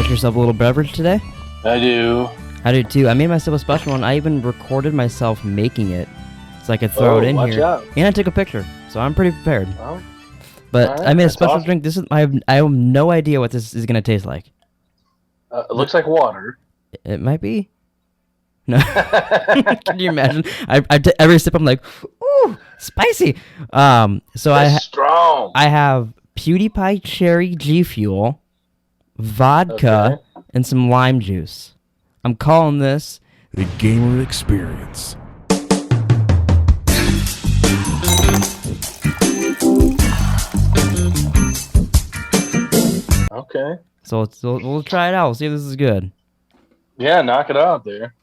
got yourself a little beverage today? I do. I do too. I made myself a special one. I even recorded myself making it, so I could throw it in here. Out. And I took a picture, so I'm pretty prepared. Oh, but I made a special awesome. drink. I have no idea what this is gonna taste like. It looks like water. It might be. No. Can you imagine? Every sip I'm like, ooh, spicy. Strong. I have PewDiePie Cherry G Fuel, vodka, and some lime juice. I'm calling this the Gamer Experience. Okay. So we'll try it out. We'll see if this is good. Yeah, knock it out there.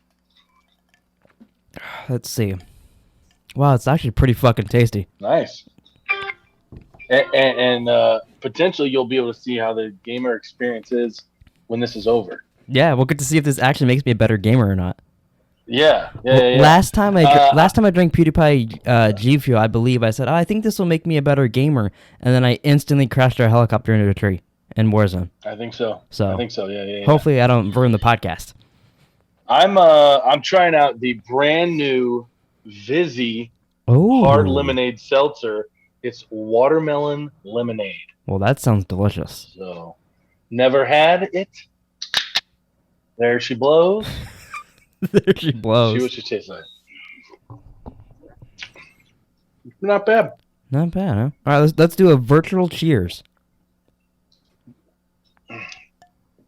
Let's see. Wow, it's actually pretty fucking tasty. Nice. And potentially you'll be able to see how the gamer experience is when this is over. Yeah, we'll get to see if this actually makes me a better gamer or not. Yeah. Last time I drank PewDiePie G Fuel, I believe I said, I think this will make me a better gamer, and then I instantly crashed our helicopter into a tree in Warzone. I think so. Yeah. Hopefully I don't ruin the podcast. I'm trying out the brand new Vizzy hard lemonade seltzer. It's watermelon lemonade. Well, that sounds delicious. So, never had it. There she blows. There she blows. See what she tastes like. Not bad. Not bad, huh? All right, let's do a virtual cheers.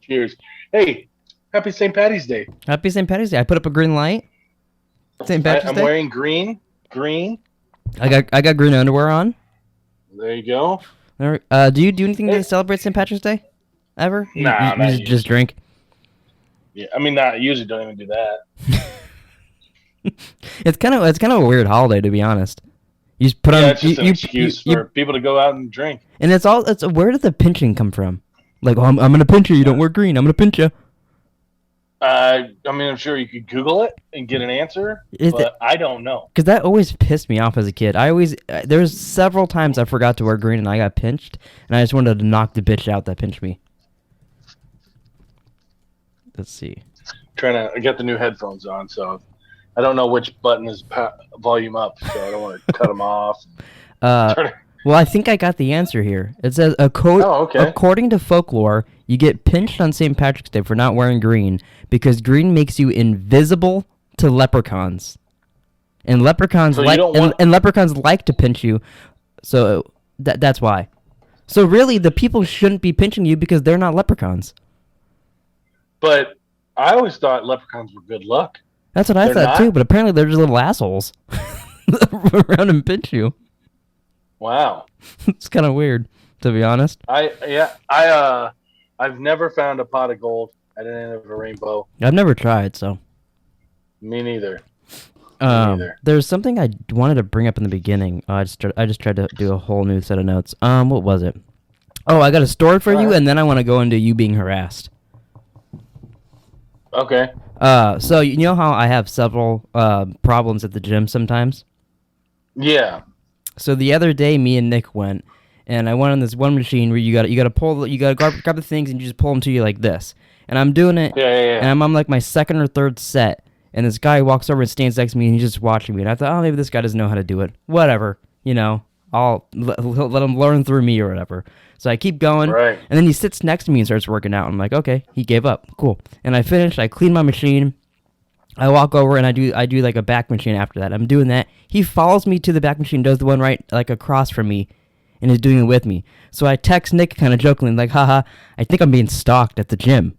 Cheers. Hey, happy St. Patty's Day. Happy St. Patty's Day. I put up a green light. St. Patrick's Day. I'm wearing green. I got green underwear on. There you go. Do you do anything to celebrate St. Patrick's Day? Ever? Nah, you just drink. Yeah, I mean, I usually don't even do that. It's kind of a weird holiday, to be honest. You just put on. It's just an excuse for people to go out and drink. And where did the pinching come from? Like, I'm gonna pinch you. You don't wear green. I'm gonna pinch you. I mean, I'm sure you could Google it and get an answer, but I don't know. Because that always pissed me off as a kid. There was several times I forgot to wear green and I got pinched, and I just wanted to knock the bitch out that pinched me. Let's see. I got the new headphones on, so I don't know which button is volume up, so I don't want to cut them off. Well, I think I got the answer here. It says, according to folklore, you get pinched on St. Patrick's Day for not wearing green because green makes you invisible to leprechauns. And leprechauns leprechauns like to pinch you, so that's why. So really, the people shouldn't be pinching you because they're not leprechauns. But I always thought leprechauns were good luck. That's what I thought too, but apparently they're just little assholes that run around and pinch you. Wow. It's kind of weird, to be honest. I've never found a pot of gold at the end of a rainbow. I've never tried, so. Me neither. There's something I wanted to bring up in the beginning. I just tried to do a whole new set of notes. What was it? Oh, I got a story for you, and then I want to go into you being harassed. Okay. So you know how I have several problems at the gym sometimes? Yeah. So the other day, me and Nick went, and I went on this one machine where you got to grab the things and you just pull them to you like this. And I'm doing it, and I'm on like my second or third set, and this guy walks over and stands next to me, and he's just watching me. And I thought, maybe this guy doesn't know how to do it. Whatever, I'll let him learn through me or whatever. So I keep going, and then he sits next to me and starts working out. I'm like, okay, he gave up, cool. And I finished. I clean my machine. I walk over and I do like a back machine after that. I'm doing that. He follows me to the back machine, does the one right like across from me, and is doing it with me. So I text Nick kind of jokingly, like, haha, I think I'm being stalked at the gym.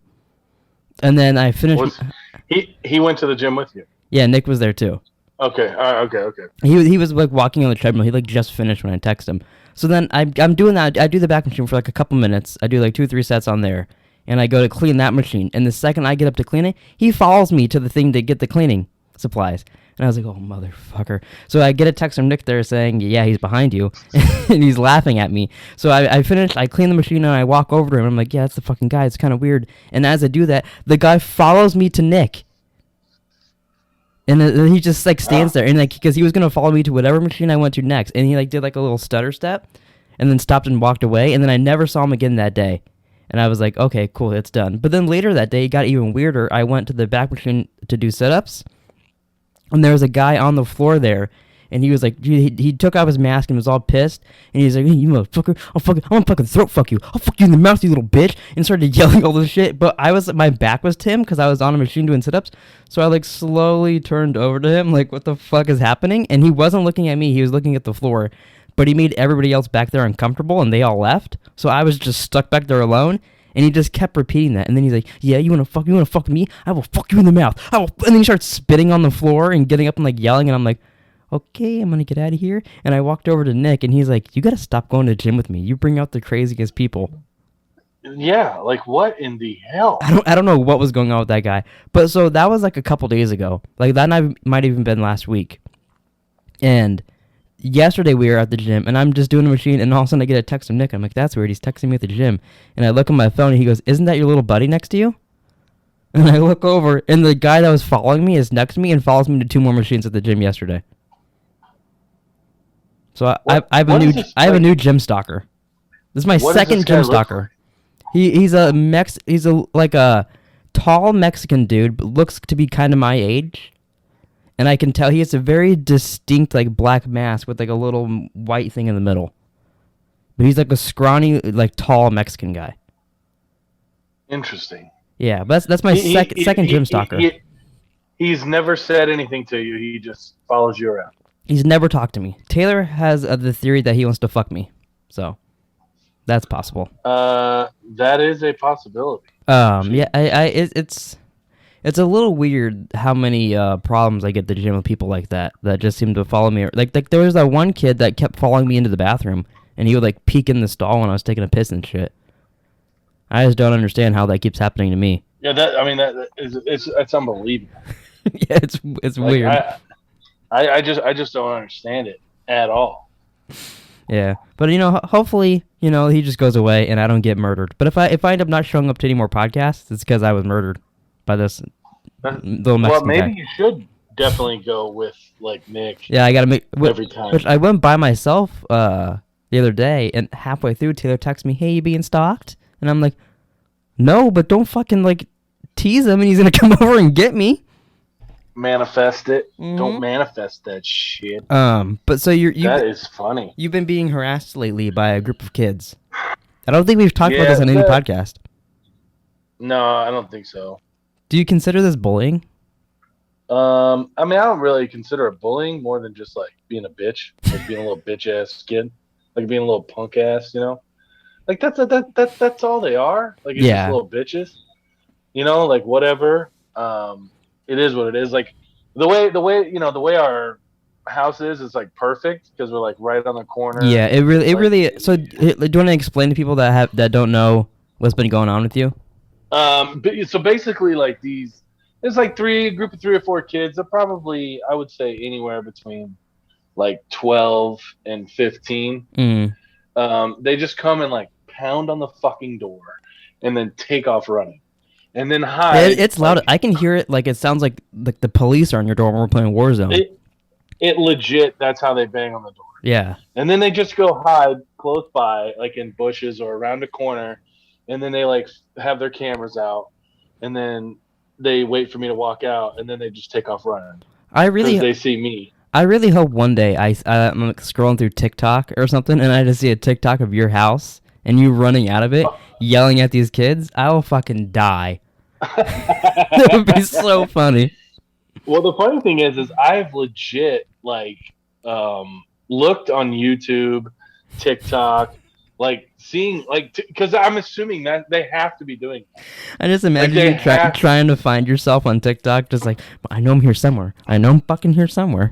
And then I finished. He went to the gym with you? Yeah, Nick was there too. Okay. Okay. He was like walking on the treadmill. He like just finished when I text him. So then I'm doing that. I do the back machine for like a couple minutes. I do like 2-3 sets on there. And I go to clean that machine. And the second I get up to clean it, he follows me to the thing to get the cleaning supplies. And I was like, oh, motherfucker. So I get a text from Nick there saying, yeah, he's behind you. And he's laughing at me. So I finish, I clean the machine, and I walk over to him. I'm like, yeah, that's the fucking guy. It's kind of weird. And as I do that, the guy follows me to Nick. And then he just like stands there. And like, because he was going to follow me to whatever machine I went to next. And he like did like a little stutter step. And then stopped and walked away. And then I never saw him again that day. And I was like, okay, cool, it's done. But then later that day, it got even weirder. I went to the back machine to do sit-ups, and there was a guy on the floor there, and he was like, he took off his mask and was all pissed, and he's like, hey, you motherfucker, I'm gonna fucking throat fuck you. I'll fuck you in the mouth, you little bitch, and started yelling all this shit. But my back was to him because I was on a machine doing sit-ups, so I like slowly turned over to him, like, what the fuck is happening? And he wasn't looking at me, he was looking at the floor, but he made everybody else back there uncomfortable, and they all left, so I was just stuck back there alone. And he just kept repeating that. And then he's like, yeah, you wanna fuck me? I will fuck you in the mouth. And then he starts spitting on the floor and getting up and like yelling. And I'm like, okay, I'm gonna get out of here. And I walked over to Nick, and he's like, you gotta stop going to the gym with me. You bring out the craziest people. Yeah, like what in the hell? I don't know what was going on with that guy. But so that was like a couple days ago. Like that night might have even been last week. And yesterday we were at the gym, and I'm just doing the machine, and all of a sudden I get a text from Nick. I'm like, that's weird. He's texting me at the gym. And I look at my phone, and he goes, isn't that your little buddy next to you? And I look over, and the guy that was following me is next to me and follows me to 2 more machines at the gym yesterday. So I have a new gym stalker. This is my second gym stalker. He's a like a tall Mexican dude, but looks to be kind of my age. And I can tell he has a very distinct, like, black mask with, like, a little white thing in the middle. But he's, like, a scrawny, like, tall Mexican guy. Interesting. Yeah, but that's my second gym stalker. He's never said anything to you. He just follows you around. He's never talked to me. Taylor has the theory that he wants to fuck me. So, that's possible. That is a possibility. Yeah, it's a little weird how many problems I get at the gym with people like that just seem to follow me. Like there was that one kid that kept following me into the bathroom, and he would like peek in the stall when I was taking a piss and shit. I just don't understand how that keeps happening to me. Yeah, it's unbelievable. Yeah, it's like, weird. I just don't understand it at all. Yeah, but hopefully he just goes away and I don't get murdered. But if I end up not showing up to any more podcasts, it's because I was murdered by this little Mexican Well, maybe guy. you should definitely go with like Nick. Yeah, I gotta make every time. Which I went by myself the other day, and halfway through, Taylor texts me, "Hey, you being stalked?" And I'm like, "No, but don't fucking like tease him, and he's gonna come over and get me." Manifest it. Mm-hmm. Don't manifest that shit. But so that is funny. You've been being harassed lately by a group of kids. I don't think we've talked about this on any podcast. No, I don't think so. Do you consider this bullying? I mean, I don't really consider it bullying more than just like being a bitch, like being a little bitch ass kid, like being a little punk ass, Like that's all they are. Like it's just little bitches, like whatever. It is what it is. Like the way our house is like perfect because we're like right on the corner. Yeah, it really. So do you want to explain to people that don't know what's been going on with you? So basically, like there's like a group of 3 or 4 kids. They're probably, I would say, anywhere between like 12 and 15. They just come and like pound on the fucking door, and then take off running. And then hide. It's loud. I can hear it. Like it sounds like the police are on your door when we're playing Warzone. It legit. That's how they bang on the door. Yeah. And then they just go hide close by, like in bushes or around a corner, and then they like have their cameras out, and then they wait for me to walk out, and then they just take off running. They see me. I really hope one day I'm like scrolling through TikTok or something, and I just see a TikTok of your house and you running out of it, yelling at these kids. I will fucking die. That would be so funny. Well, the funny thing is I've legit like looked on YouTube, TikTok, like seeing like because I'm assuming that they have to be doing that. I just imagine you trying to find yourself on TikTok, just like I know I'm here somewhere. I know I'm fucking here somewhere.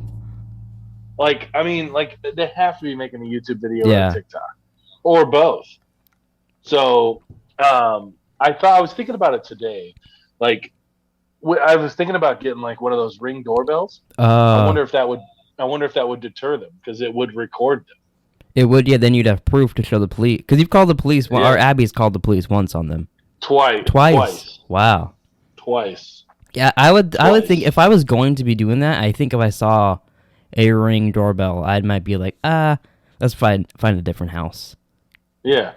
Like I mean, like they have to be making a YouTube video on TikTok or both. So I was thinking about it today. Like, I was thinking about getting like one of those Ring doorbells. I wonder if that would deter them because it would record them. It would, yeah. Then you'd have proof to show the police because you've called the police. Well, our Abby's called the police once on them. Twice. Wow. Twice. Yeah, I would think if I was going to be doing that, I think if I saw a Ring doorbell, I might be like, let's find a different house. Yeah.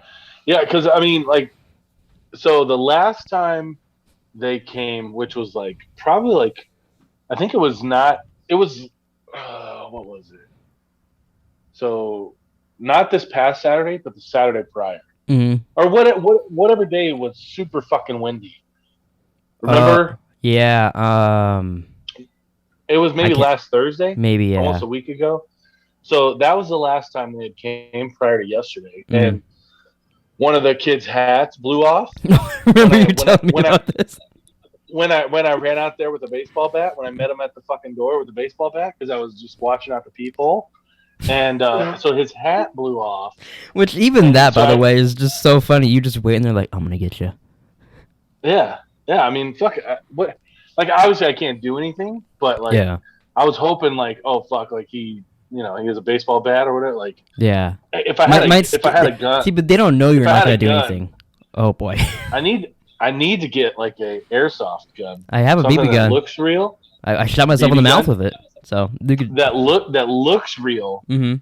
Yeah, because I mean, like, So the last time they came, which was like probably like, I think it was not. It was what was it? So not this past Saturday, but the Saturday prior, or whatever day it was super fucking windy. Remember? Yeah. It was maybe last Thursday. Maybe, yeah. Almost a week ago. So that was the last time they came prior to yesterday, and one of the kids' hats blew off. Remember you telling me about this? When I ran out there with a baseball bat, when I met him at the fucking door with a baseball bat, because I was just watching out the peephole, and so his hat blew off. Which even that, by the way, is just so funny. You just waiting there like, I'm gonna get you. Yeah. I mean, fuck. What? Like, obviously, I can't do anything, but like, I was hoping, like, oh fuck, like he has a baseball bat or whatever. Like, yeah. If I had a gun, see, but they don't know you're not gonna do anything. Oh boy. I need to get like a airsoft gun. I have a BB gun. That looks real. I shot myself in the mouth with it. So that looks real. Mm-hmm.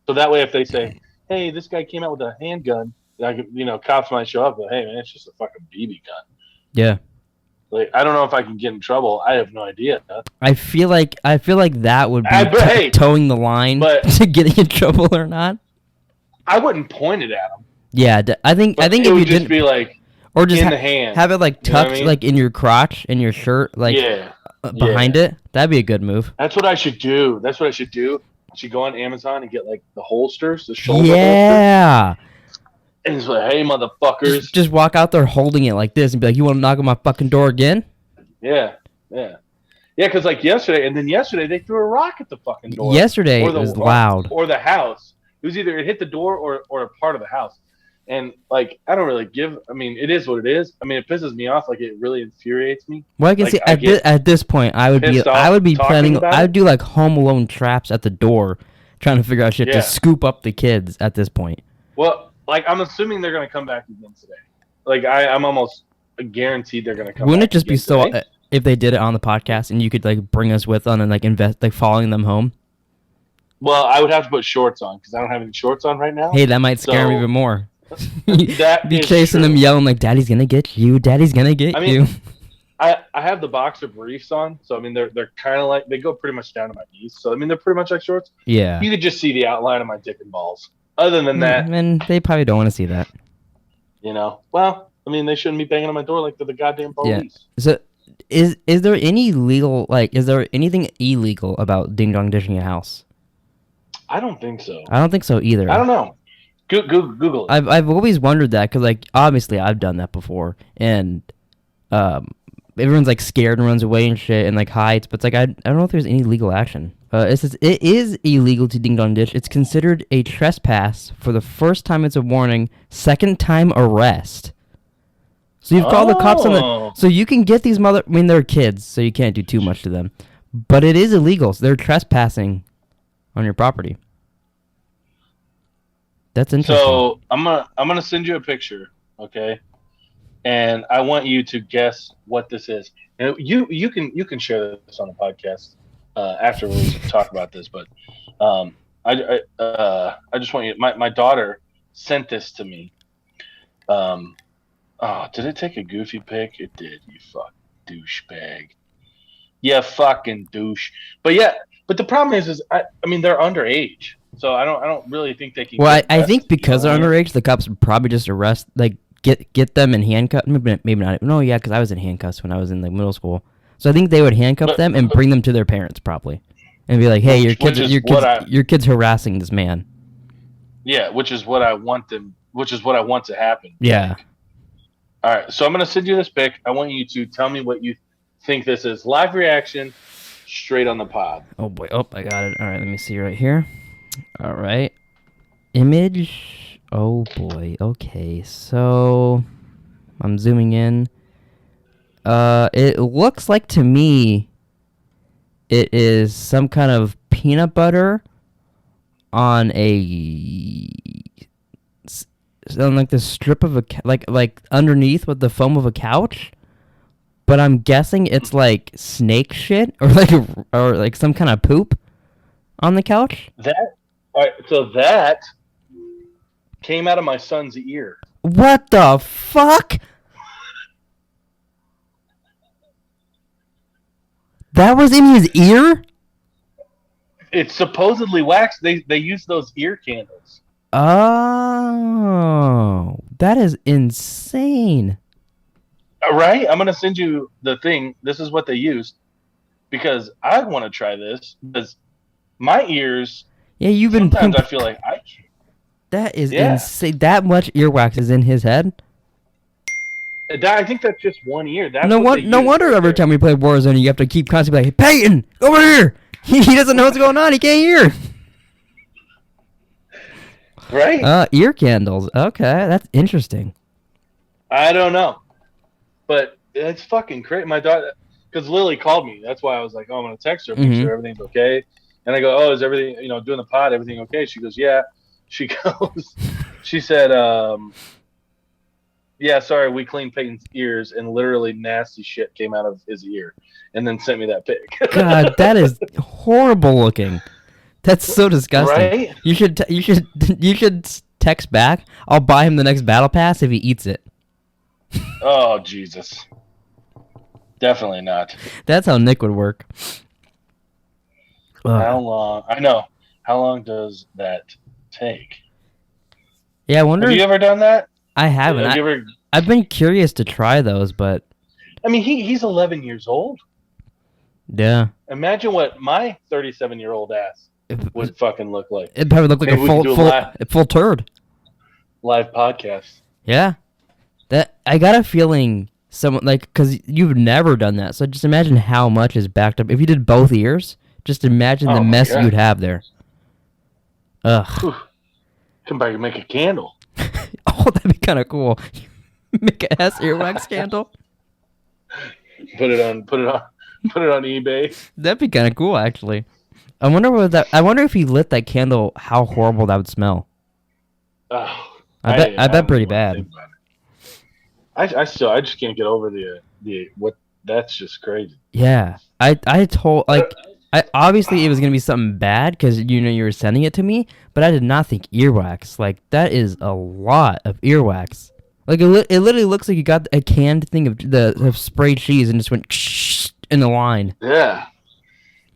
So that way, if they say, "Hey, this guy came out with a handgun," cops might show up. But hey, man, it's just a fucking BB gun. Yeah. Like, I don't know if I can get in trouble. I have no idea. I feel like that would be towing the line to getting in trouble or not. I wouldn't point it at them. Yeah, I think if you just didn't be like, or just in the hand, have it like tucked like in your crotch in your shirt, like behind it. That'd be a good move. That's what I should do. I should go on Amazon and get like the holsters, the shoulder holsters. And it's like, hey, motherfuckers. Just walk out there holding it like this and be like, you want to knock on my fucking door again? Yeah, because like yesterday they threw a rock at the fucking door. Yesterday it was loud. Or the house. It was either it hit the door or a part of the house. And like, I don't really it is what it is. I mean, it pisses me off. Like, it really infuriates me. Well, I can see at this point, I would be planning. I would do like Home Alone traps at the door, trying to figure out shit to scoop up the kids at this point. Well, like, I'm assuming they're gonna come back again today. Like, I'm almost guaranteed they're gonna come. Wouldn't back it just be so if they did it on the podcast and you could like bring us with on and like invest like following them home? Well, I would have to put shorts on because I don't have any shorts on right now. Hey, that might scare me even more. That be chasing them, yelling like, "Daddy's gonna get you! Daddy's gonna get you!" I have the boxer briefs on, so I mean they're kind of like, they go pretty much down to my knees. So I mean they're pretty much like shorts. Yeah, you could just see the outline of my dick and balls. Other than that, and they probably don't want to see that. Well, I mean, they shouldn't be banging on my door like they're the goddamn police. Yeah. So, is there any legal is there anything illegal about ding dong dishing a house? I don't think so. I don't think so either. I don't know. Google it. I've always wondered that because like obviously I've done that before and everyone's like scared and runs away and shit and like hides, but it's like I don't know if there's any legal action. It says it is illegal to ding dong dish. It's considered a trespass for the first time. It's a warning. Second time arrest. So you've called the cops on the. So you can get these I mean, they're kids, so you can't do too much to them, but it is illegal. So they're trespassing on your property. That's interesting. So I'm gonna send you a picture, okay? And I want you to guess what this is. And you can share this on the podcast after we talk about this. But I just want you. My daughter sent this to me. Did it take a goofy pic? It did. You fuck douchebag. Yeah, fucking douche. But the problem is I mean they're underage. So I don't really think they can. Well, I think because they're underage, the cops would probably just get them in handcuffs. Maybe not. No, yeah, because I was in handcuffs when I was in like middle school. So I think they would handcuff them and bring them to their parents probably, and be like, "Hey, your kid's harassing this man." Yeah, which is what I want them. Which is what I want to happen. Yeah. All right, so I'm gonna send you this pic. I want you to tell me what you think this is. Live reaction, straight on the pod. Oh boy! Oh, I got it. All right, let me see right here. All right. Image. Oh boy. Okay. So I'm zooming in. It looks like to me it is some kind of peanut butter on like the strip of like underneath with the foam of a couch. But I'm guessing it's like snake shit or like some kind of poop on the couch. All right, so that came out of my son's ear. What the fuck? That was in his ear? It's supposedly wax. They use those ear candles. Oh, that is insane. Right? I'm gonna send you the thing. This is what they used because I want to try this because my ears. Yeah, you've been. Sometimes I feel like I can't. That is insane. That much earwax is in his head. I think that's just one ear. That's no wonder every time we play Warzone, you have to keep constantly like, hey, Peyton, over here. He doesn't know what's going on. He can't hear. Right? Ear candles. Okay, that's interesting. I don't know, but it's fucking crazy. My daughter, because Lily called me. That's why I was like, oh, I'm gonna text her, make sure everything's okay. And I go, oh, is everything, doing the pod, everything okay? She goes, yeah. She goes, she said, yeah, sorry, we cleaned Peyton's ears, and literally nasty shit came out of his ear, and then sent me that pic. God, that is horrible looking. That's so disgusting. Right? You should text back. I'll buy him the next battle pass if he eats it. Oh Jesus! Definitely not. That's how Nick would work. How long? I know. How long does that take? Yeah, I wonder. Have you ever done that? I haven't. I've been curious to try those, but I mean, he's 11 years old. Yeah. Imagine what my 37-year-old ass would fucking look like. It'd probably look like a full turd. Live podcast. Yeah. That I got a feeling someone because you've never done that, so just imagine how much is backed up. If you did both ears, just imagine the mess you'd have there. Ugh. Whew. Come back and make a candle. Oh, that'd be kind of cool. Make a Hess earwax candle. Put it on eBay. That'd be kind of cool, actually. I wonder if he lit that candle, how horrible that would smell. Oh, I bet pretty bad. I just can't get over the what. That's just crazy. Yeah, I obviously it was gonna be something bad because you were sending it to me, but I did not think earwax. Like that is a lot of earwax. Like it literally looks like you got a canned thing of sprayed cheese and just went in the line. Yeah.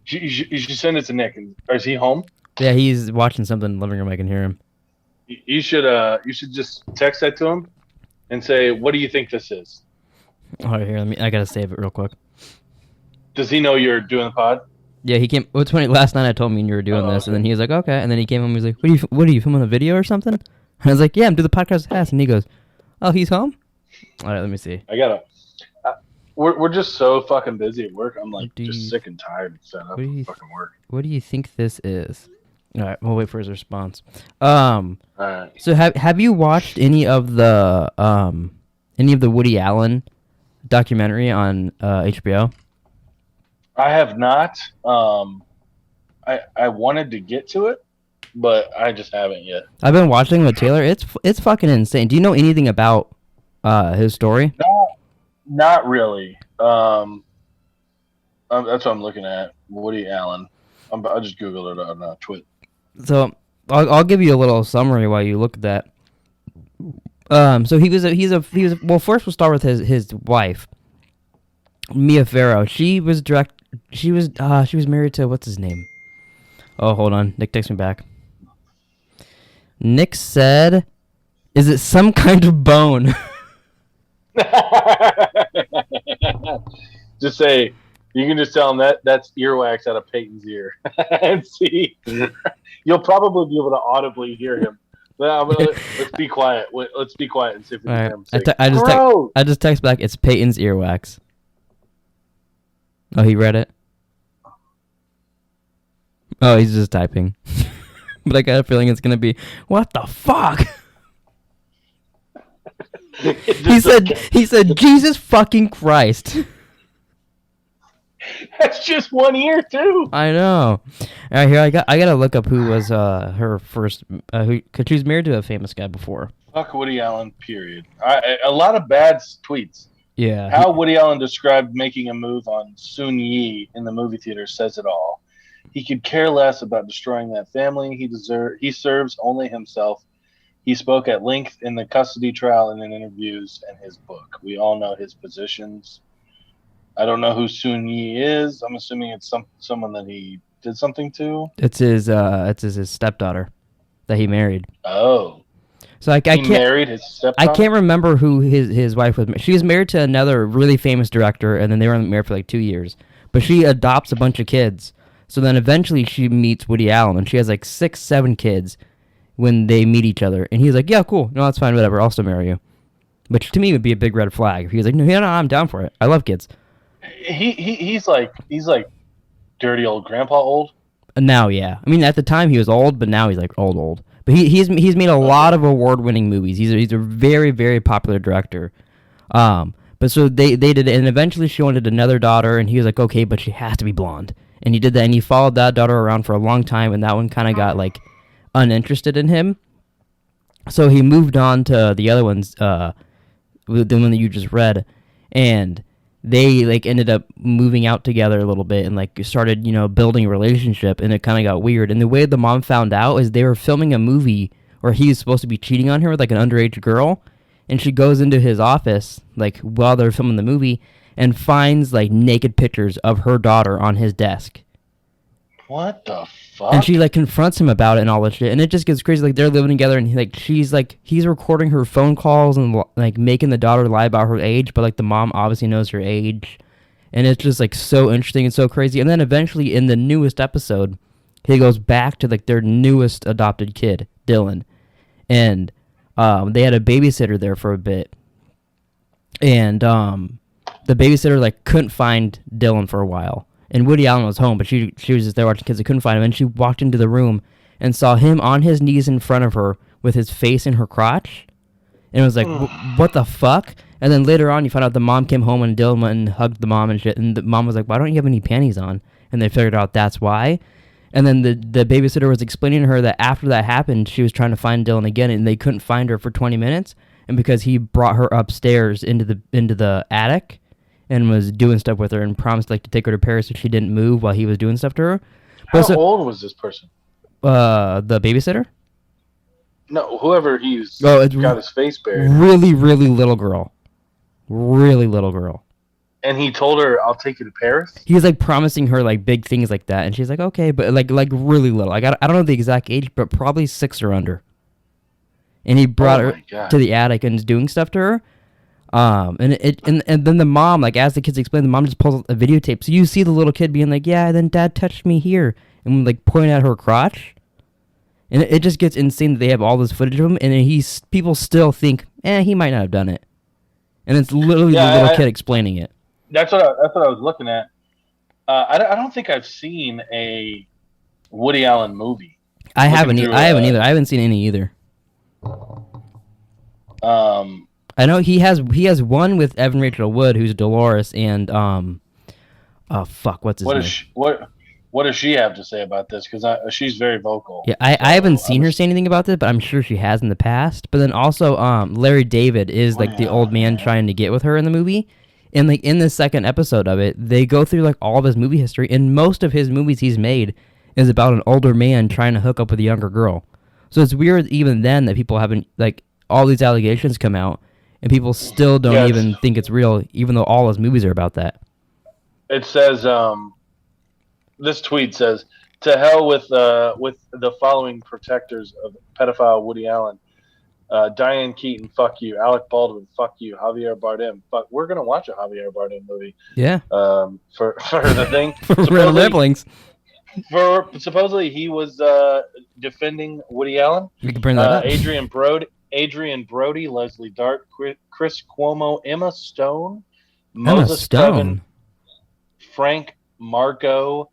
You should send it to Nick. Is he home? Yeah, he's watching something in the living room. I can hear him. You should just text that to him and say, "What do you think this is?" Oh, here, I gotta save it real quick. Does he know you're doing the pod? Yeah, he came. What's funny? Last night I told him you were doing this, okay. and then he was like, "Okay," and then he came home. He was like, "What are you filming a video or something?" And I was like, "Yeah, I'm doing the podcast with Hess," and he goes, "Oh, he's home." All right, let me see. I gotta. We're just so fucking busy at work. I'm like just sick and tired of set up fucking work. What do you think this is? All right, we'll wait for his response. All right. So have you watched any of the Woody Allen documentary on HBO? I have not. I wanted to get to it, but I just haven't yet. I've been watching with Taylor. It's fucking insane. Do you know anything about his story? Not really. That's what I'm looking at. Woody Allen. I just googled it on Twitter. So I'll give you a little summary while you look at that. So he was. Well, first we'll start with his wife, Mia Farrow. She was married to what's his name? Oh, hold on. Nick texted me back. Nick said, "Is it some kind of bone?" Just say, you can just tell him that's earwax out of Peyton's ear, and see. You'll probably be able to audibly hear him. Let's be quiet. Let's be quiet and see if we can hear him. Say, I just text back. It's Peyton's earwax. Oh, he read it. Oh, he's just typing. But I got a feeling it's gonna be, what the fuck? He said, Jesus fucking Christ. That's just one ear too. I know. All right, here I gotta look up who was her first. Cause she was married to a famous guy before. Fuck Woody Allen. Period. A lot of bad tweets. Yeah. How Woody Allen described making a move on Sun Yi in the movie theater says it all. He could care less about destroying that family. He serves only himself. He spoke at length in the custody trial and in interviews and his book. We all know his positions. I don't know who Sun Yi is. I'm assuming it's someone that he did something to. It's his stepdaughter that he married. Oh. So I can't married his stepdaughter? I can't remember who his wife was. She was married to another really famous director, and then they were married for like 2 years. But she adopts a bunch of kids. So then eventually she meets Woody Allen, and she has like 6, 7 kids when they meet each other. And he's like, yeah, cool. No, that's fine, whatever. I'll still marry you. Which to me would be a big red flag. If he was like, no, I'm down for it. I love kids. He's like dirty old grandpa old. Now, yeah. I mean, at the time he was old, but now he's like old. But he's made a lot of award-winning movies. He's a very, very popular director. But so they did it, and eventually she wanted another daughter, and he was like, okay, but she has to be blonde. And he did that, and he followed that daughter around for a long time, and that one kind of got like uninterested in him. So he moved on to the other ones, the one that you just read, and they like ended up moving out together a little bit and like started, building a relationship, and it kind of got weird. And the way the mom found out is they were filming a movie where he was supposed to be cheating on her with like an underage girl, and she goes into his office like while they're filming the movie and finds like naked pictures of her daughter on his desk. What the fuck? And she like confronts him about it and all that shit, and it just gets crazy. Like they're living together, and he's recording her phone calls and like making the daughter lie about her age, but like the mom obviously knows her age, and it's just like so interesting and so crazy. And then eventually in the newest episode, he goes back to like their newest adopted kid, Dylan, and they had a babysitter there for a bit, and the babysitter like couldn't find Dylan for a while. And Woody Allen was home, but she was just there watching kids. They couldn't find him. And she walked into the room and saw him on his knees in front of her with his face in her crotch. And it was like, what the fuck? And then later on, you find out the mom came home and Dylan went and hugged the mom and shit. And the mom was like, why don't you have any panties on? And they figured out that's why. And then the babysitter was explaining to her that after that happened, she was trying to find Dylan again, and they couldn't find her for 20 minutes. And because he brought her upstairs into the attic and was doing stuff with her and promised like to take her to Paris if she didn't move while he was doing stuff to her. How old was this person? The babysitter? No, whoever got his face buried. Really, really little girl. Really little girl. And he told her, I'll take you to Paris? He was like promising her like big things like that, and she's like, okay, but like really little. I don't know the exact age, but probably 6 or under. And he brought her to the attic and is doing stuff to her. And then the mom, like as the kids explain, the mom just pulls a videotape. So you see the little kid being like, yeah, then dad touched me here, and like pointing at her crotch. And it just gets insane that they have all this footage of him, and people still think, he might not have done it. And it's literally the little kid explaining it. That's what I was looking at. I don't think I've seen a Woody Allen movie. I haven't either. I haven't seen any either. I know he has one with Evan Rachel Wood, who's Dolores, and what's his name? What does she have to say about this? Because she's very vocal. Yeah, I haven't seen her say anything about this, but I'm sure she has in the past. But then also, Larry David is like the old man trying to get with her in the movie, and like in the second episode of it, they go through like all of his movie history, and most of his movies he's made is about an older man trying to hook up with a younger girl. So it's weird even then that people haven't like all these allegations come out. And people still don't even think it's real, even though all his movies are about that. It says, this tweet says, to hell with the following protectors of pedophile Woody Allen. Diane Keaton, fuck you. Alec Baldwin, fuck you. Javier Bardem, fuck. We're going to watch a Javier Bardem movie. Yeah. For the thing. For real nibblings. Supposedly he was defending Woody Allen. We can bring that up. Adrian Brody, Leslie Dart, Chris Cuomo, Emma Stone, Moses Coven, Frank Marco,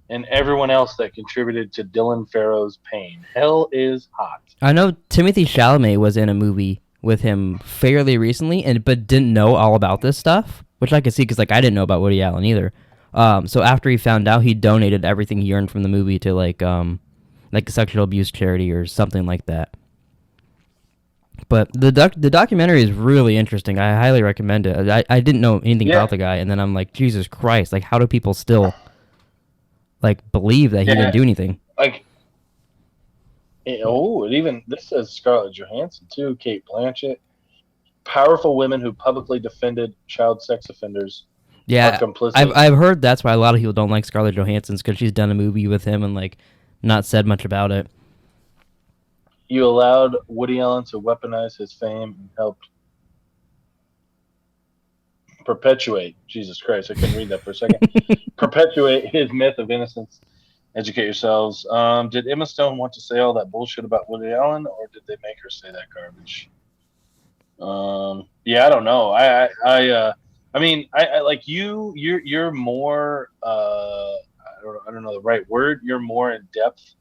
and everyone else that contributed to Dylan Farrow's pain. Hell is hot. I know Timothée Chalamet was in a movie with him fairly recently, but didn't know all about this stuff, which I could see because like I didn't know about Woody Allen either. So after he found out, he donated everything he earned from the movie to like a sexual abuse charity or something like that. But the documentary is really interesting. I highly recommend it. I didn't know anything about the guy, and then I'm like, Jesus Christ! Like, how do people still like believe that he didn't do anything? Like, This says Scarlett Johansson too, Kate Blanchett. Powerful women who publicly defended child sex offenders are complicit. I've heard that's why a lot of people don't like Scarlett Johansson, because she's done a movie with him and like not said much about it. You allowed Woody Allen to weaponize his fame and helped perpetuate. Jesus Christ, I couldn't read that for a second. Perpetuate his myth of innocence. Educate yourselves. Did Emma Stone want to say all that bullshit about Woody Allen, or did they make her say that garbage? Yeah, I don't know. I mean, I like you're more. I don't know the right word. You're more in depth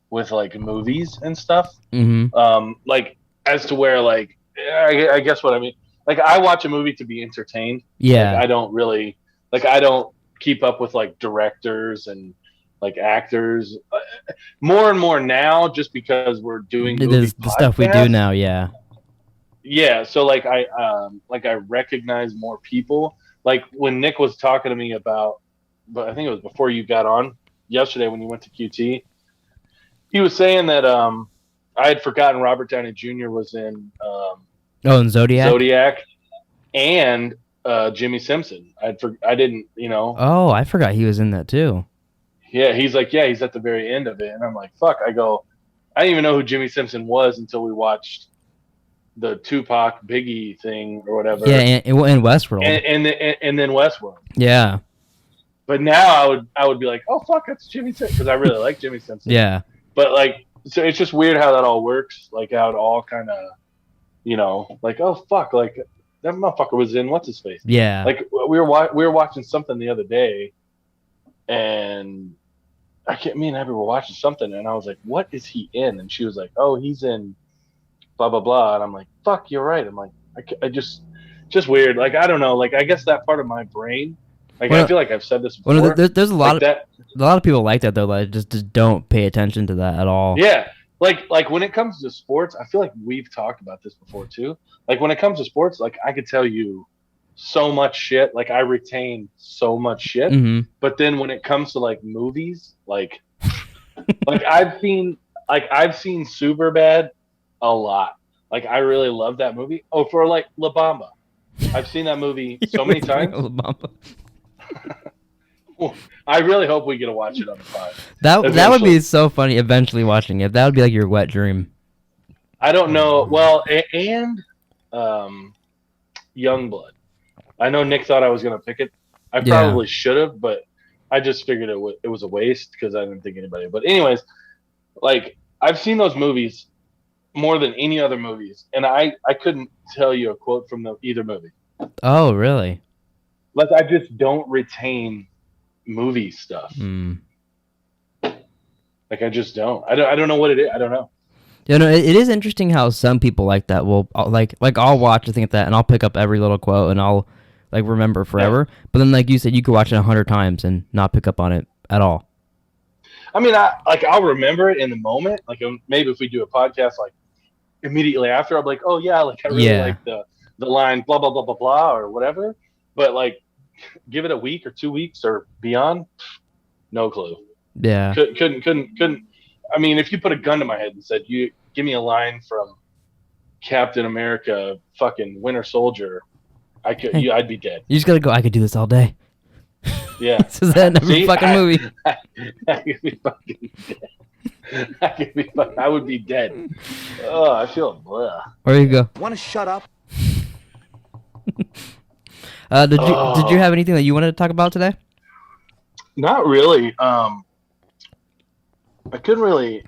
with like movies and stuff. Mm-hmm. Like as to where like I guess what I mean. Like I watch a movie to be entertained. Yeah. Like, I don't keep up with like directors and like actors more and more now, just because we're doing the stuff we do now. Yeah. Yeah. So like I recognize more people. Like when Nick was talking to me about, but I think it was before you got on yesterday when you went to QT, he was saying that I had forgotten Robert Downey Jr. was in in Zodiac and Jimmy Simpson. I didn't, you know. Oh, I forgot he was in that too. Yeah, he's like, he's at the very end of it, and I'm like, fuck. I didn't even know who Jimmy Simpson was until we watched the Tupac Biggie thing or whatever. Yeah, in Westworld, and then Westworld. Yeah. But now I would be like, oh fuck, that's Jimmy Simpson, because I really like Jimmy Simpson. Yeah. But like, so it's just weird how that all works. Like how it all kind of, you know, like, oh fuck, like that motherfucker was in what's his face. Yeah. Like we were watching something the other day, and me and Abby were watching something, and I was like, what is he in? And she was like, oh, he's in blah blah blah. And I'm like, fuck, you're right. I'm like, I just weird. Like I don't know. Like I guess that part of my brain. Like I feel like I've said this before. Well, there's a lot like of a lot of people like that though. Like just don't pay attention to that at all. Yeah. Like when it comes to sports, I feel like we've talked about this before too. Like when it comes to sports, like I could tell you so much shit. Like I retain so much shit. Mm-hmm. But then when it comes to like movies, like I've seen Superbad a lot. Like I really love that movie. Oh, for like La Bamba. I've seen that movie so many times. La Bamba. I really hope we get to watch it on the pod. That would be so funny. Eventually watching it, that would be like your wet dream. I don't know. Well, and Youngblood. I know Nick thought I was gonna pick it. I probably should have, but I just figured it was a waste because I didn't think anybody. But anyways, like I've seen those movies more than any other movies, and I couldn't tell you a quote from either movie. Oh, really? Like I just don't retain movie stuff. Like I just don't. I don't know what it is. I don't know. You know, it is interesting how some people like that will like I'll watch a thing like that and I'll pick up every little quote and I'll like remember forever. Yeah. But then like you said, you could watch it 100 times and not pick up on it at all. I mean, I'll remember it in the moment. Like maybe if we do a podcast, like immediately after, I'll be like, oh yeah, like I really like the line blah blah blah blah blah or whatever. But like, give it a week or 2 weeks or beyond, no clue. Yeah. Couldn't. I mean, if you put a gun to my head and said, "You give me a line from Captain America, fucking Winter Soldier," I'd be dead. You just gotta go. I could do this all day. Yeah. This is that every fucking movie. I could be fucking dead. I would be dead. Oh, I feel blah. Where you go? Want to shut up? Did you have anything that you wanted to talk about today? Not really. I couldn't really.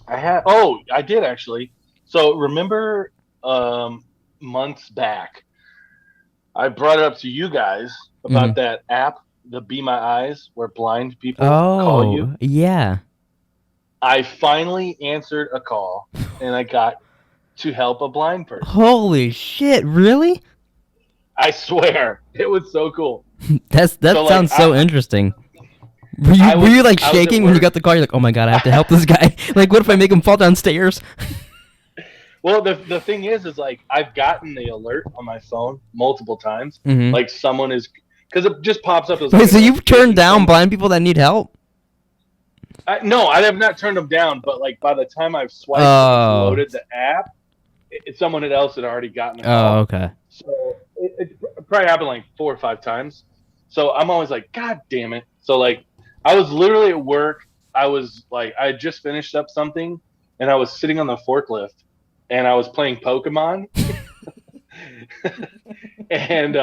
I did actually. So remember, months back, I brought it up to you guys about that app, the Be My Eyes, where blind people call you. Yeah. I finally answered a call, and I got to help a blind person. Holy shit! Really? I swear, it was so cool. That sounds so interesting. Were you like shaking when you got the call? You're like, oh my god, I have to help this guy. Like, what if I make him fall downstairs? Well, the thing is like I've gotten the alert on my phone multiple times. Like someone is, because it just pops up as. Wait, so you've turned down blind people that need help? No, I have not turned them down, but like by the time I've swiped and loaded the app, someone else had already gotten a call. Oh, okay. So it probably happened like 4 or 5 times. So I'm always like, God damn it. So like I was literally at work. I was like, I had just finished up something and I was sitting on the forklift and I was playing Pokemon. and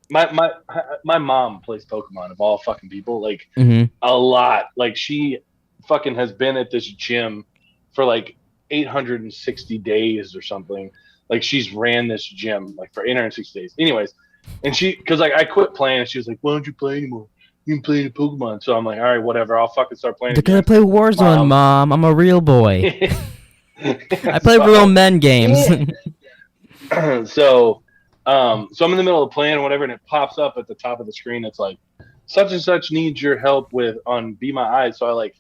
my mom plays Pokemon of all fucking people, like a lot. Like she fucking has been at this gym for like 860 days or something. Like she's ran this gym like for 860 days. Anyways, and because like I quit playing and she was like, why don't you play anymore? You can play the Pokemon. So I'm like, all right, whatever. I'll fucking start playing. Because I play Warzone, Mom. I'm a real boy. I play real men games. So I'm in the middle of playing or whatever, and it pops up at the top of the screen. It's like, such and such needs your help on Be My Eyes. So I like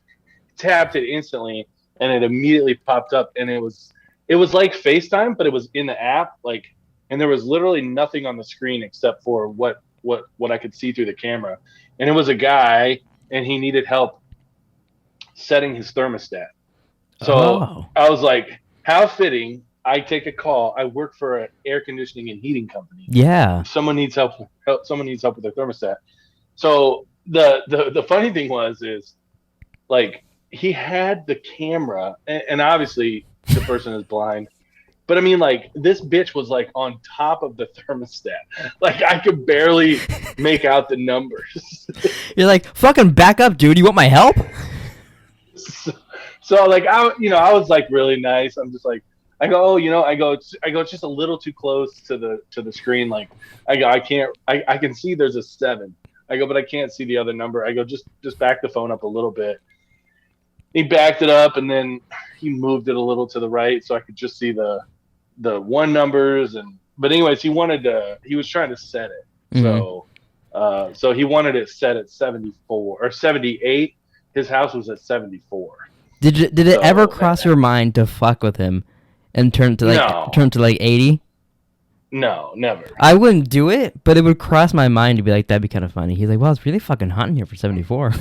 tapped it instantly, and it immediately popped up, and it was like FaceTime, but it was in the app, like, and there was literally nothing on the screen except for what I could see through the camera, and it was a guy, and he needed help setting his thermostat. So I was like, how fitting. I take a call. I work for an air conditioning and heating company. Yeah. Someone needs help. Someone needs help with their thermostat. So the funny thing is like he had the camera, and obviously the person is blind, but I mean like this bitch was like on top of the thermostat. Like I could barely make out the numbers. You're like, fucking back up, dude. You want my help? So like I was like really nice. I'm just like. I go, it's just a little too close to the screen. Like, I can see there's a 7. I go, but I can't see the other number. I go, just back the phone up a little bit. He backed it up, and then he moved it a little to the right, so I could just see the 1 numbers. But anyways, he was trying to set it. Mm-hmm. So he wanted it set at 74 or 78. His house was at 74. Did it ever cross your mind to fuck with him? And turn to like 80? No, never. I wouldn't do it, but it would cross my mind to be like, that'd be kind of funny. He's like, well, it's really fucking hot in here for 74.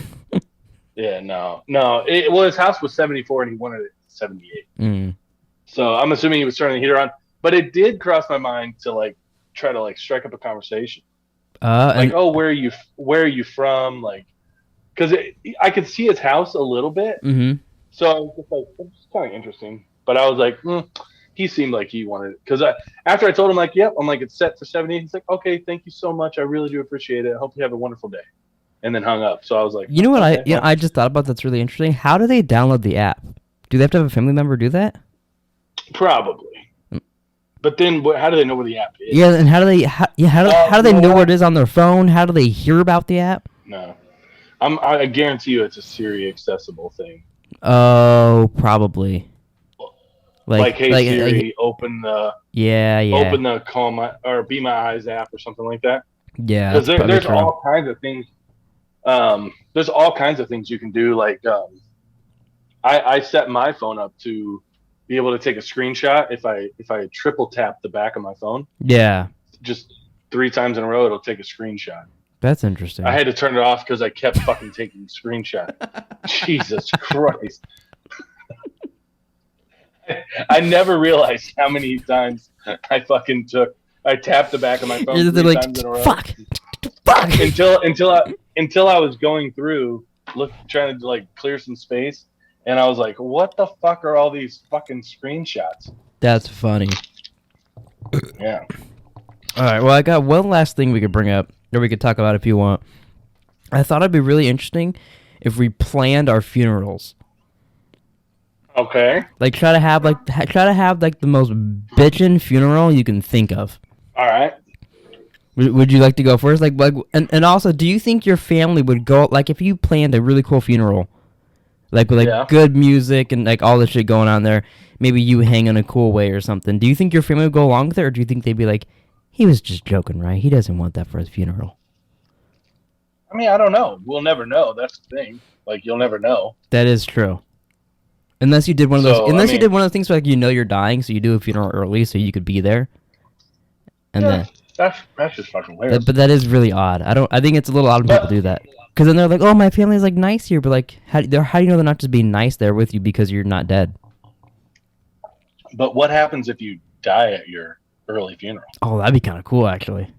Yeah, no. Well, his house was 74 and he wanted it 78. Mm. So I'm assuming he was turning the heater on. But it did cross my mind to like try to like strike up a conversation. Like, where are you from? Like, because I could see his house a little bit. Mm-hmm. So I was just like, it's kind of interesting. But I was like, he seemed like he wanted it. Because after I told him, like, yep, I'm like, it's set for 70. He's like, okay, thank you so much. I really do appreciate it. I hope you have a wonderful day. And then hung up. So I was like, you know what I just thought about that's really interesting? How do they download the app? Do they have to have a family member do that? Probably. But then how do they know where the app is? Yeah, and how do they know where it is on their phone? How do they hear about the app? No. I guarantee you it's a Siri accessible thing. Oh, probably. Like hey Siri, open the open the Call My or Be My Eyes app or something like that. Yeah, because there's all kinds of things. There's all kinds of things you can do. Like I set my phone up to be able to take a screenshot if I triple tap the back of my phone. Yeah, just 3 times in a row, it'll take a screenshot. That's interesting. I had to turn it off because I kept fucking taking screenshots. Jesus Christ. I never realized how many times I tapped the back of my phone 3 times in a row. Fuck. Until I was going through, trying to like clear some space, and I was like, "What the fuck are all these fucking screenshots?" That's funny. Yeah. All right. Well, I got one last thing we could bring up, or we could talk about if you want. I thought it'd be really interesting if we planned our funerals. Okay. Like try to have the most bitchin' funeral you can think of. All right. Would you like to go first? And also, do you think your family would go like if you planned a really cool funeral, like with good music and like all the shit going on there? Maybe you hang in a cool way or something. Do you think your family would go along with it, or do you think they'd be like, he was just joking, right? He doesn't want that for his funeral. I mean, I don't know. We'll never know. That's the thing. Like, you'll never know. That is true. Unless you did one of those. You did one of those things where, like, you know you're dying, so you do a funeral early, so you could be there. And then that's just fucking weird. But that is really odd. I think it's a little odd when people do that. Because then they're like, oh, my family's like nice here, but like, how do you know they're not just being nice there with you because you're not dead? But what happens if you die at your early funeral? Oh, that'd be kind of cool, actually.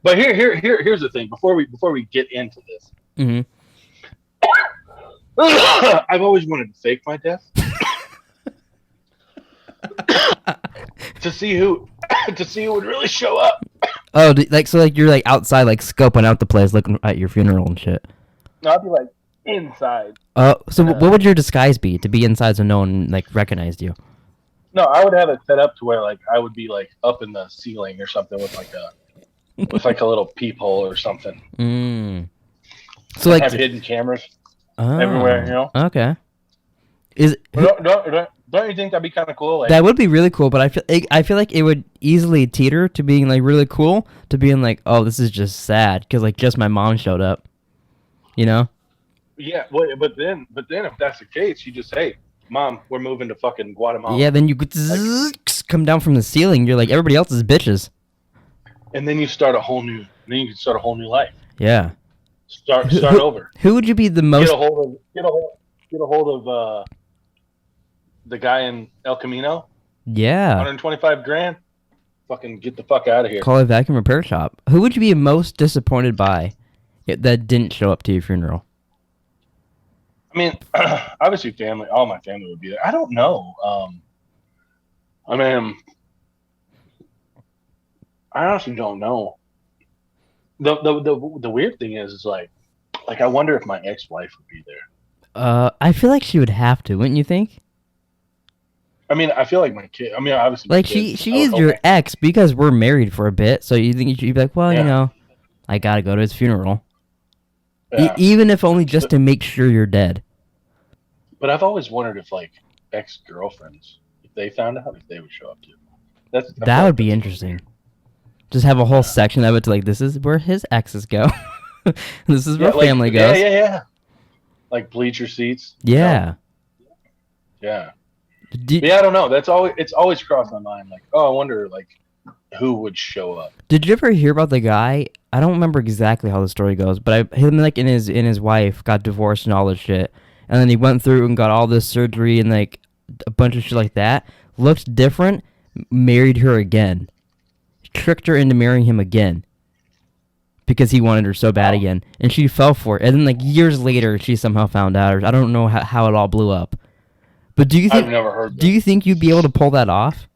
But here's the thing. Before we get into this, I've always wanted to fake my death to see who would really show up. Oh, so you're like outside, like scoping out the place, looking at your funeral and shit. No, I'd be like inside. So what would your disguise be? To be inside so no one like recognized you? No, I would have it set up to where like I would be like up in the ceiling or something with like a little peephole or something. So like have hidden cameras everywhere, you know? Okay. Don't you think that'd be kind of cool? Like, that would be really cool, but I feel like it would easily teeter to being like really cool to being like, oh, this is just sad because like just my mom showed up, you know? Yeah, well, but then if that's the case, you just hey, Mom, we're moving to fucking Guatemala. Yeah, then you come down from the ceiling. You're like everybody else is bitches. And then you start a whole new. Then you can start a whole new life. Yeah. Start over. Who would you be the most? Get a hold of the guy in El Camino. Yeah. 125 grand. Fucking get the fuck out of here. Call a vacuum repair shop. Who would you be most disappointed by that didn't show up to your funeral? I mean, obviously family. All my family would be there. I don't know. I mean, I honestly don't know. The weird thing is like I wonder if my ex-wife would be there. I feel like she would have to, wouldn't you think? I mean, I feel like my kid. I mean, obviously, like she is your ex because we're married for a bit. So you think you'd be like, well, you know, I gotta go to his funeral, even if only just to make sure you're dead. But I've always wondered if like ex-girlfriends, if they found out, if they would show up too. That would be interesting. Just have a whole section of it to like, this is where his exes go. This is where family goes. Yeah. Like bleacher seats. Yeah. Yeah. I don't know. It's always crossed my mind. Like, oh, I wonder like who would show up. Did you ever hear about the guy? I don't remember exactly how the story goes, but him like and his wife got divorced and all this shit, and then he went through and got all this surgery and like a bunch of shit like that. Looked different. Married her again. Tricked her into marrying him again because he wanted her so bad again, and she fell for it. And then like years later, she somehow found out. Or I don't know how it all blew up. But do you think? I've never heard that. Do you think you'd be able to pull that off?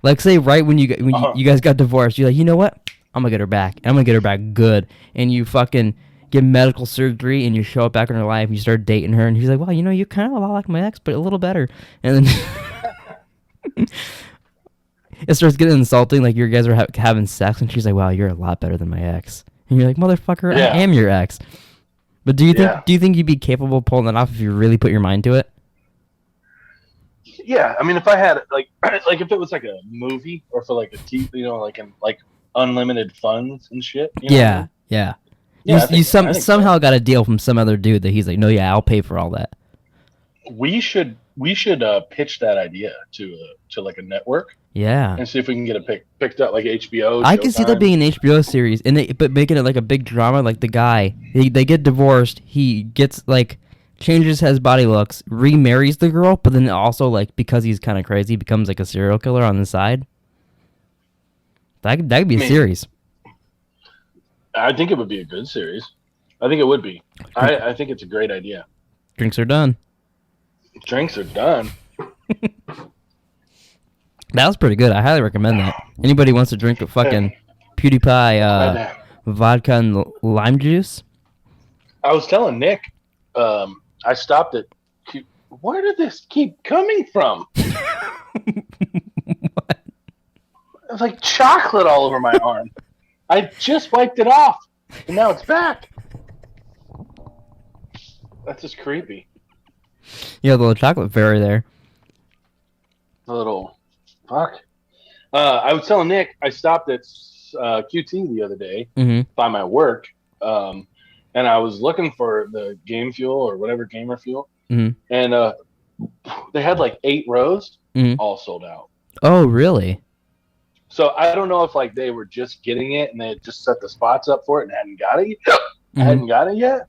Like, say right when you guys got divorced, you're like, you know what? I'm gonna get her back. I'm gonna get her back good. And you fucking get medical surgery, and you show up back in her life, and you start dating her, and she's like, well, you know, you're kind of a lot like my ex, but a little better. And then it starts getting insulting, like you guys are having sex, and she's like, wow, you're a lot better than my ex. And you're like, motherfucker, I am your ex. But do you think you'd be capable of pulling that off if you really put your mind to it? Yeah, I mean, if I had like if it was like a movie or for like a TV, you know, like in like unlimited funds and shit. You know yeah. Yeah, you somehow got a deal from some other dude that he's like, no, yeah, I'll pay for all that. We should pitch that idea to like a network. Yeah. And see if we can get it picked up like HBO. I can see that being an HBO series, but making it like a big drama. Like the guy, they get divorced. He gets like changes his body looks, remarries the girl, but then also like because he's kind of crazy, becomes like a serial killer on the side. That could be a series. I think it would be a good series. I think it would be. I think it's a great idea. Drinks are done. Drinks are done. That was pretty good. I highly recommend that. Anybody wants to drink a fucking PewDiePie vodka and lime juice? I was telling Nick, I stopped at. Where did this keep coming from? What? It's like chocolate all over my arm. I just wiped it off, and now it's back. That's just creepy. Yeah, the little chocolate fairy there. A little fuck. I was telling Nick I stopped at QT the other day by my work, and I was looking for the game fuel or whatever gamer fuel, and they had like 8 rows, all sold out. Oh, really? So I don't know if like they were just getting it and they had just set the spots up for it and hadn't got it, I hadn't got it yet,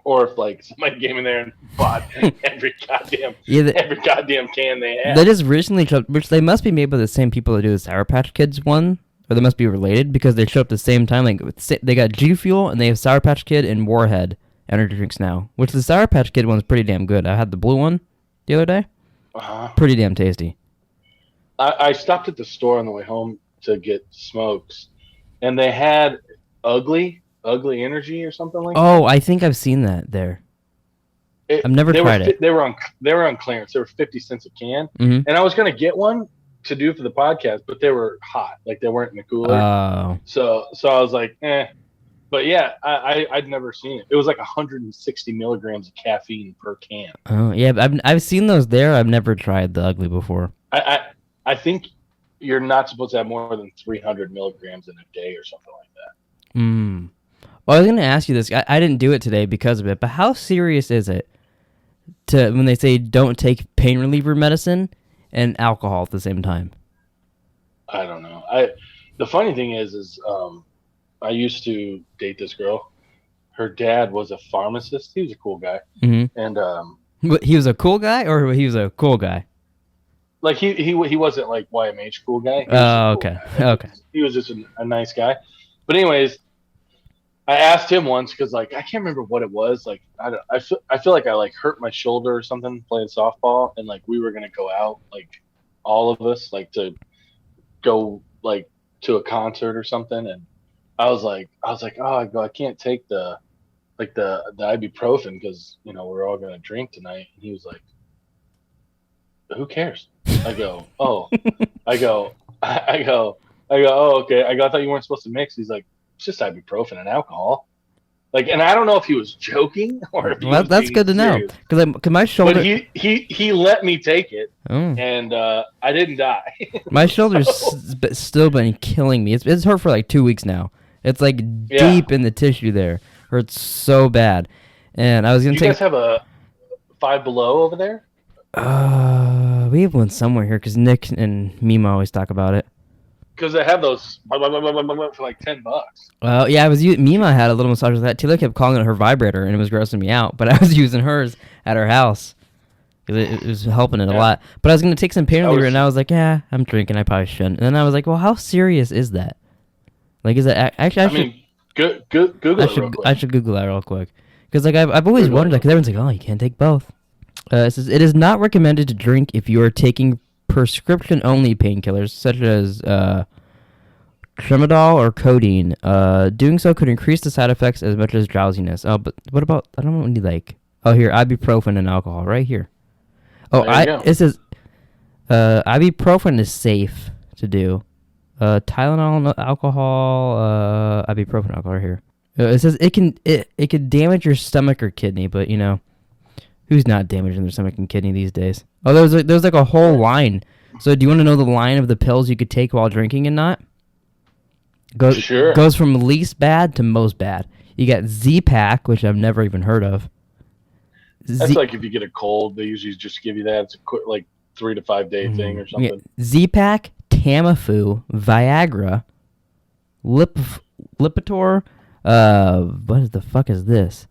or if like somebody came in there and bought every goddamn can they had. They just recently showed, which they must be made by the same people that do the Sour Patch Kids one, or they must be related because they show up at the same time. Like they got G Fuel and they have Sour Patch Kid and Warhead energy drinks now, which the Sour Patch Kid one's pretty damn good. I had the blue one the other day. Pretty damn tasty. I stopped at the store on the way home to get smokes, and they had Ugly Energy or something like that. Oh, I think I've seen that there. I've never tried it. They were on clearance. They were 50 cents a can, and I was gonna get one to do for the podcast, but they were hot, like they weren't in the cooler. Oh. So I was like, eh. But yeah, I'd never seen it. It was like 160 milligrams of caffeine per can. Oh yeah, I've seen those there. I've never tried the Ugly before. I think you're not supposed to have more than 300 milligrams in a day or something like that. Well, I was gonna ask you this. I didn't do it today because of it, but how serious is it to when they say don't take pain reliever medicine and alcohol at the same time? I don't know. The funny thing is I used to date this girl. Her dad was a pharmacist. He was a cool guy. Mm-hmm. And he was a cool guy, or he was a cool guy? Like he wasn't like YMH cool guy. Oh, okay. Okay. He was just a nice guy. But anyways, I asked him once because like I can't remember what it was. Like I feel like I like hurt my shoulder or something playing softball, and like we were gonna go out, like all of us, like to go like to a concert or something, and I was like, oh, I can't take the ibuprofen because we're all gonna drink tonight. And he was like, who cares? I go, oh, oh, okay. I thought you weren't supposed to mix. He's like, it's just ibuprofen and alcohol. Like, and I don't know if he was joking or if he was that's good to know. Because my shoulder. But he let me take it, and I didn't die. My shoulder's still been killing me. It's hurt for like 2 weeks now. It's like deep in the tissue there. Hurts so bad. And I was gonna. Do you guys have a Five Below over there? We have one somewhere here because Nick and Mima always talk about it. Because they have those for like $10. Well, yeah, Mima had a little massage with that. Taylor kept calling it her vibrator, and it was grossing me out. But I was using hers at her house because it was helping it a lot. But I was gonna take some pain reliever, and I was like, yeah, I'm drinking. I probably shouldn't. And then I was like, well, how serious is that? Like, is that actually? Google it real quick. I should Google that real quick because like I've always wondered. Like everyone's like, oh, you can't take both. It says it is not recommended to drink if you are taking prescription-only painkillers such as tramadol or codeine. Doing so could increase the side effects as much as drowsiness. Oh, but what about? I don't want to like. Oh, here, ibuprofen and alcohol, right here. Oh, it says ibuprofen is safe to do. Tylenol, no alcohol, ibuprofen, alcohol right here. It says it could damage your stomach or kidney, but who's not damaging their stomach and kidney these days? Oh, there's like a whole line. So do you want to know the line of the pills you could take while drinking and not? Sure. Goes from least bad to most bad. You got Z-Pack, which I've never even heard of. That's like if you get a cold, they usually just give you that. It's a quick, like 3 to 5 day thing or something. Z-Pack, Tamiflu, Viagra, Lipitor, what the fuck is this?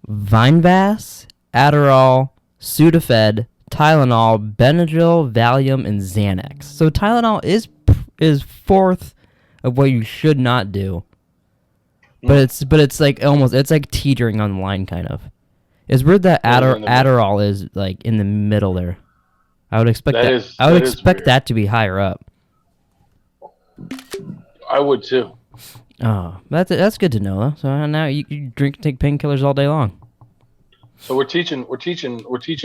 Vinevas, Adderall, Sudafed, Tylenol, Benadryl, Valium, and Xanax. So Tylenol is fourth of what you should not do. But it's like almost it's like teetering on the line kind of. It's weird that Adderall is like in the middle there. I would expect that to be higher up. I would too. Oh, that's good to know though. So now you drink and take painkillers all day long. So we're teaching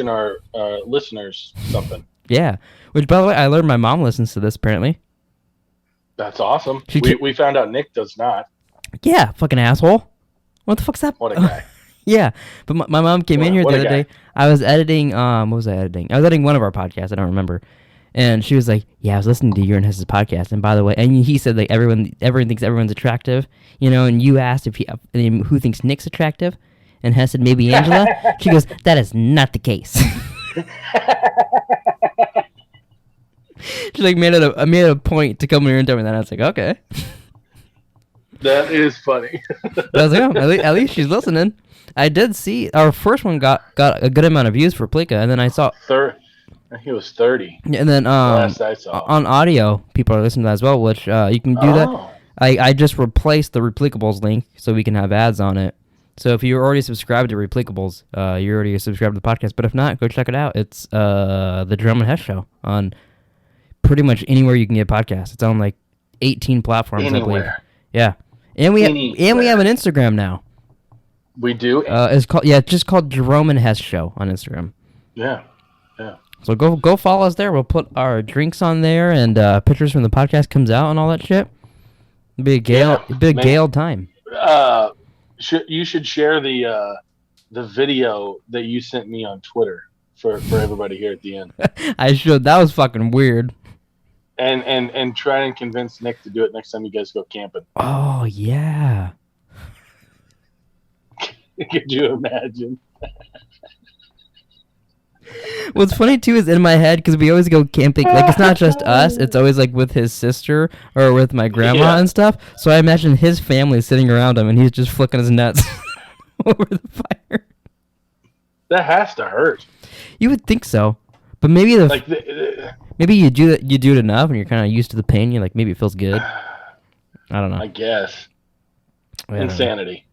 our listeners something. Yeah. Which, by the way, I learned my mom listens to this apparently. That's awesome. We found out Nick does not. Yeah, fucking asshole. What the fuck's that? What a guy. Yeah, but my mom came in here the other day. I was editing. What was I editing? I was editing one of our podcasts. I don't remember. And she was like, "Yeah, I was listening to your and Hess's podcast. And by the way," and he said like everyone thinks everyone's attractive, And you asked who thinks Nick's attractive, and Hess said maybe Angela. She goes, "That is not the case." She like made it a point to come here and tell me that. I was like, okay. That is funny. But I was like, oh, at least she's listening. I did see our first one got a good amount of views for Pleeka, and then I saw he was 30. And then last I saw. On audio, people are listening to that as well, which you can do that. I just replaced the Replicables link so we can have ads on it. So if you're already subscribed to Replicables, you're already subscribed to the podcast. But if not, go check it out. It's the Jerome Hess Show on pretty much anywhere you can get podcasts. It's on like 18 platforms, I believe. Yeah, and we have an Instagram now. We do. It's just called Jerome and Hess Show on Instagram. Yeah. So go follow us there. We'll put our drinks on there and pictures from the podcast comes out and all that shit. It'd be a gale time. You should share the video that you sent me on Twitter for everybody here at the end. I should. That was fucking weird. And try and convince Nick to do it next time you guys go camping. Oh yeah. Could you imagine? What's funny too is in my head, because we always go camping, like it's not just us, it's always like with his sister or with my grandma and stuff. So I imagine his family sitting around him and he's just flicking his nuts over the fire. That has to hurt. You would think so, but maybe maybe you do it enough and you're kind of used to the pain. You're like, maybe it feels good. I don't know. I guess. Insanity.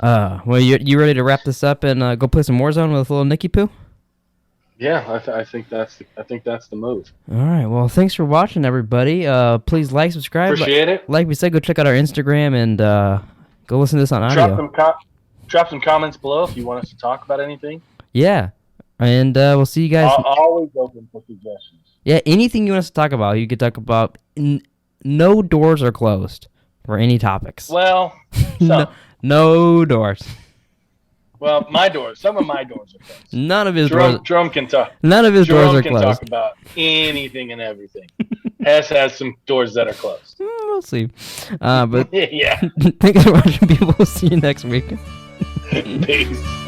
Well, you ready to wrap this up and go play some Warzone with little Nicky Poo? Yeah, I think that's the move. All right. Well, thanks for watching, everybody. Please like, subscribe. Appreciate it. Like we said, go check out our Instagram and go listen to this on audio. Drop some comments below if you want us to talk about anything. Yeah, and we'll see you guys. Always open for suggestions. Yeah, anything you want us to talk about, you could talk about. No doors are closed for any topics. Well, no doors. Well, some of my doors are closed. None of his doors. Jerome can talk. None of his doors are closed. Jerome can talk about anything and everything. Hess has some doors that are closed. We'll see. But yeah. Thanks for watching, people. We'll see you next week. Peace.